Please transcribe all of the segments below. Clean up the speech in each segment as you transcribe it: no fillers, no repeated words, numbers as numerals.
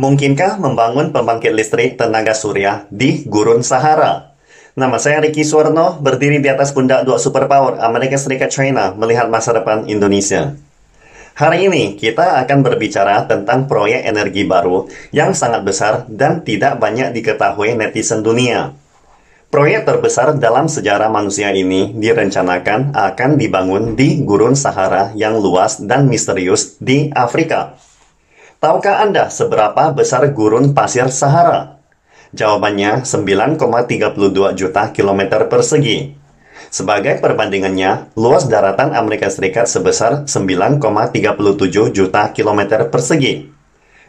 Mungkinkah membangun pembangkit listrik tenaga surya di Gurun Sahara? Nama saya Ricky Suwarno, berdiri di atas pundak dua superpower Amerika Serikat China melihat masa depan Indonesia. Hari ini kita akan berbicara tentang proyek energi baru yang sangat besar dan tidak banyak diketahui netizen dunia. Proyek terbesar dalam sejarah manusia ini direncanakan akan dibangun di Gurun Sahara yang luas dan misterius di Afrika. Tahukah Anda seberapa besar gurun pasir Sahara? Jawabannya 9,32 juta kilometer persegi. Sebagai perbandingannya, luas daratan Amerika Serikat sebesar 9,37 juta kilometer persegi.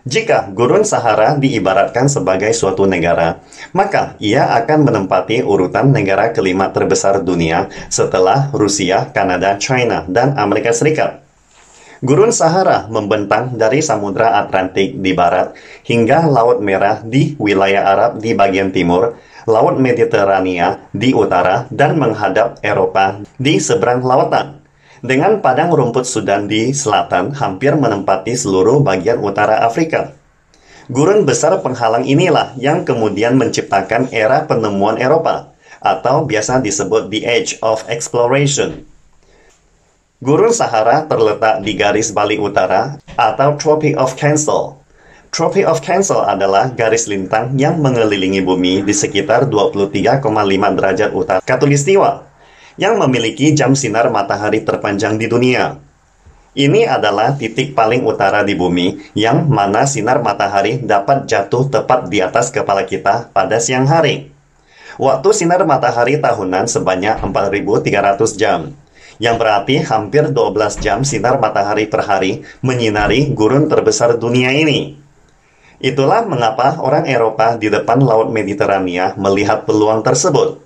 Jika Gurun Sahara diibaratkan sebagai suatu negara, maka ia akan menempati urutan negara kelima terbesar dunia setelah Rusia, Kanada, China, dan Amerika Serikat. Gurun Sahara membentang dari Samudra Atlantik di barat hingga Laut Merah di wilayah Arab di bagian timur, Laut Mediterania di utara, dan menghadap Eropa di seberang lautan. Dengan padang rumput Sudan di selatan hampir menempati seluruh bagian utara Afrika. Gurun besar penghalang inilah yang kemudian menciptakan era penemuan Eropa, atau biasa disebut The Age of Exploration. Gurun Sahara terletak di garis balik utara atau Tropic of Cancer. Tropic of Cancer adalah garis lintang yang mengelilingi bumi di sekitar 23,5 derajat utara Khatulistiwa, yang memiliki jam sinar matahari terpanjang di dunia. Ini adalah titik paling utara di bumi yang mana sinar matahari dapat jatuh tepat di atas kepala kita pada siang hari. Waktu sinar matahari tahunan sebanyak 4.300 jam. Yang berarti hampir 12 jam sinar matahari per hari menyinari gurun terbesar dunia ini. Itulah mengapa orang Eropa di depan Laut Mediterania melihat peluang tersebut.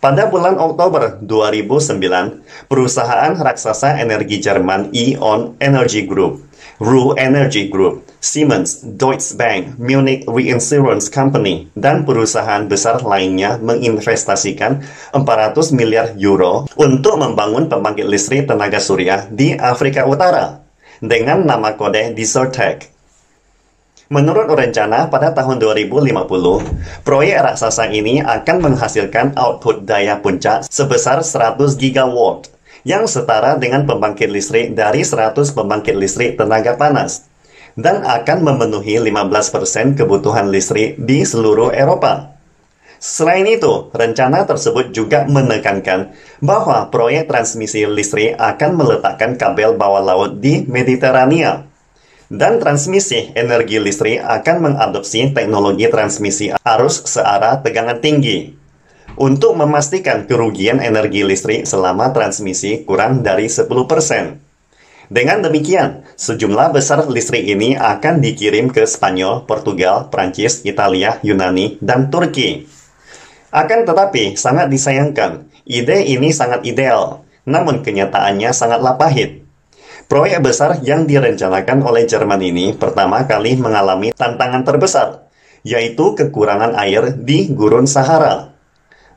Pada bulan Oktober 2009, perusahaan raksasa energi Jerman E.ON Energy Group, RWE Energy Group, Siemens, Deutsche Bank, Munich Reinsurance Company, dan perusahaan besar lainnya menginvestasikan 400 miliar euro untuk membangun pembangkit listrik tenaga surya di Afrika Utara dengan nama kode Desertec. Menurut rencana pada tahun 2050, proyek raksasa ini akan menghasilkan output daya puncak sebesar 100 gigawatt, yang setara dengan pembangkit listrik dari 100 pembangkit listrik tenaga panas, dan akan memenuhi 15% kebutuhan listrik di seluruh Eropa. Selain itu, rencana tersebut juga menekankan bahwa proyek transmisi listrik akan meletakkan kabel bawah laut di Mediterania. Dan transmisi energi listrik akan mengadopsi teknologi transmisi arus searah tegangan tinggi untuk memastikan kerugian energi listrik selama transmisi kurang dari 10%. Dengan demikian, sejumlah besar listrik ini akan dikirim ke Spanyol, Portugal, Prancis, Italia, Yunani, dan Turki. Akan tetapi, sangat disayangkan, ide ini sangat ideal, namun kenyataannya sangatlah pahit. Proyek besar yang direncanakan oleh Jerman ini pertama kali mengalami tantangan terbesar, yaitu kekurangan air di Gurun Sahara.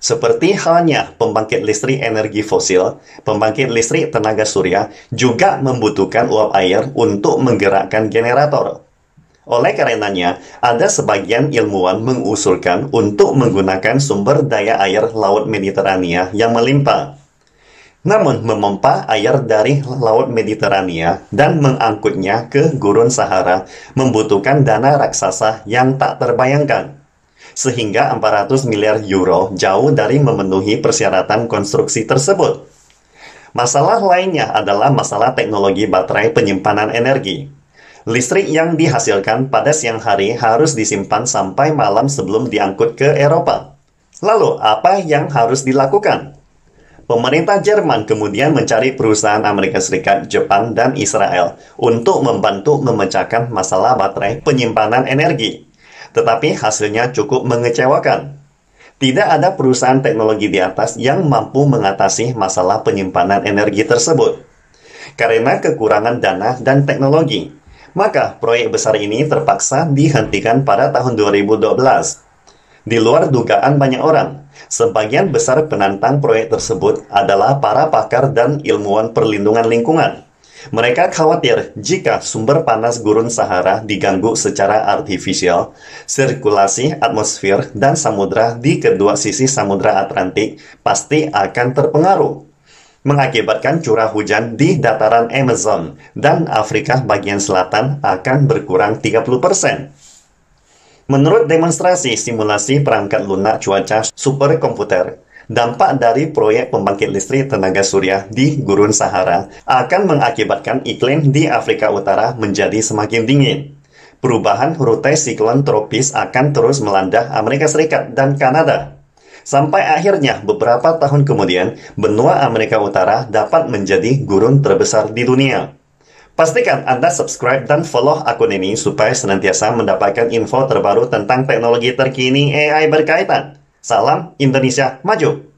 Seperti halnya pembangkit listrik energi fosil, pembangkit listrik tenaga surya juga membutuhkan uap air untuk menggerakkan generator. Oleh karenanya, ada sebagian ilmuwan mengusulkan untuk menggunakan sumber daya air Laut Mediterania yang melimpah. Namun, memompa air dari Laut Mediterania dan mengangkutnya ke Gurun Sahara membutuhkan dana raksasa yang tak terbayangkan. Sehingga 400 miliar euro jauh dari memenuhi persyaratan konstruksi tersebut. Masalah lainnya adalah masalah teknologi baterai penyimpanan energi. Listrik yang dihasilkan pada siang hari harus disimpan sampai malam sebelum diangkut ke Eropa. Lalu, apa yang harus dilakukan? Pemerintah Jerman kemudian mencari perusahaan Amerika Serikat, Jepang, dan Israel untuk membantu memecahkan masalah baterai penyimpanan energi. Tetapi hasilnya cukup mengecewakan. Tidak ada perusahaan teknologi di atas yang mampu mengatasi masalah penyimpanan energi tersebut. Karena kekurangan dana dan teknologi, maka proyek besar ini terpaksa dihentikan pada tahun 2012. Di luar dugaan banyak orang, sebagian besar penantang proyek tersebut adalah para pakar dan ilmuwan perlindungan lingkungan Mereka khawatir jika sumber panas gurun Sahara diganggu secara artifisial, sirkulasi atmosfer dan samudra di kedua sisi Samudra Atlantik pasti akan terpengaruh, mengakibatkan curah hujan di dataran Amazon dan Afrika bagian selatan akan berkurang 30%. Menurut demonstrasi simulasi perangkat lunak cuaca superkomputer, dampak dari proyek pembangkit listrik tenaga surya di Gurun Sahara akan mengakibatkan iklim di Afrika Utara menjadi semakin dingin. Perubahan rute siklon tropis akan terus melanda Amerika Serikat dan Kanada. Sampai akhirnya beberapa tahun kemudian, benua Amerika Utara dapat menjadi gurun terbesar di dunia. Pastikan Anda subscribe dan follow akun ini supaya senantiasa mendapatkan info terbaru tentang teknologi terkini AI berkaitan. Salam Indonesia Maju!